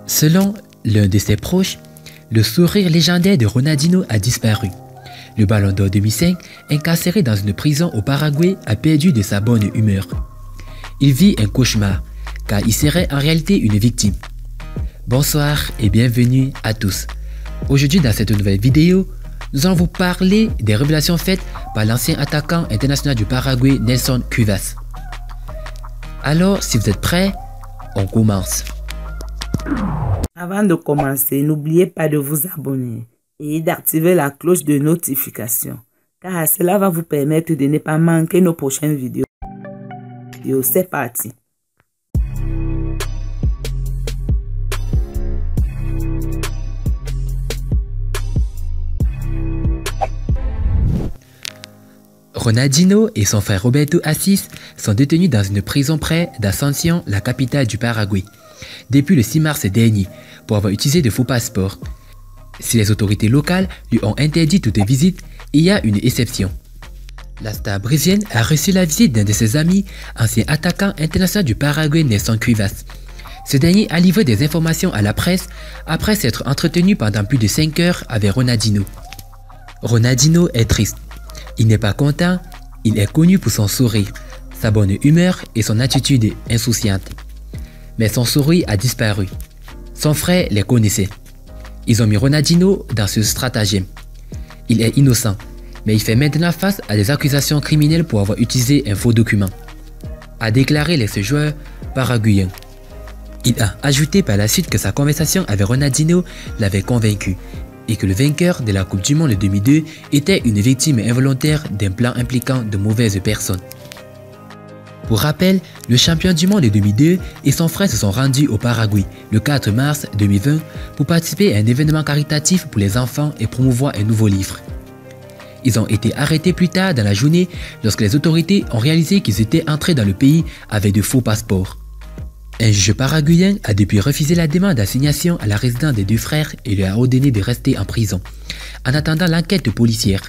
Selon l'un de ses proches, le sourire légendaire de Ronaldinho a disparu. Le Ballon d'Or 2005, incarcéré dans une prison au Paraguay, a perdu de sa bonne humeur. Il vit un cauchemar, car il serait en réalité une victime. Bonsoir et bienvenue à tous. Aujourd'hui dans cette nouvelle vidéo, nous allons vous parler des révélations faites par l'ancien attaquant international du Paraguay Nelson Cuevas. Alors si vous êtes prêts, on commence. Avant de commencer, n'oubliez pas de vous abonner et d'activer la cloche de notification, car cela va vous permettre de ne pas manquer nos prochaines vidéos. C'est parti. Ronaldinho et son frère Roberto Assis sont détenus dans une prison près d'Asunción, la capitale du Paraguay, depuis le 6 mars dernier, pour avoir utilisé de faux passeports. Si les autorités locales lui ont interdit toute visite, il y a une exception. La star brésilienne a reçu la visite d'un de ses amis, ancien attaquant international du Paraguay Nelson Cuevas. Ce dernier a livré des informations à la presse après s'être entretenu pendant plus de 5 heures avec Ronaldinho. Ronaldinho est triste. Il n'est pas content, il est connu pour son sourire, sa bonne humeur et son attitude insouciante. Mais son sourire a disparu. Son frère les connaissait. Ils ont mis Ronaldinho dans ce stratagème. Il est innocent, mais il fait maintenant face à des accusations criminelles pour avoir utilisé un faux document, a déclaré l'ex-joueur paraguayen. Il a ajouté par la suite que sa conversation avec Ronaldinho l'avait convaincu et que le vainqueur de la Coupe du Monde 2002 était une victime involontaire d'un plan impliquant de mauvaises personnes. Pour rappel, le champion du monde de 2002 et son frère se sont rendus au Paraguay le 4 mars 2020 pour participer à un événement caritatif pour les enfants et promouvoir un nouveau livre. Ils ont été arrêtés plus tard dans la journée lorsque les autorités ont réalisé qu'ils étaient entrés dans le pays avec de faux passeports. Un juge paraguayen a depuis refusé la demande d'assignation à la résidence des deux frères et lui a ordonné de rester en prison, en attendant l'enquête policière.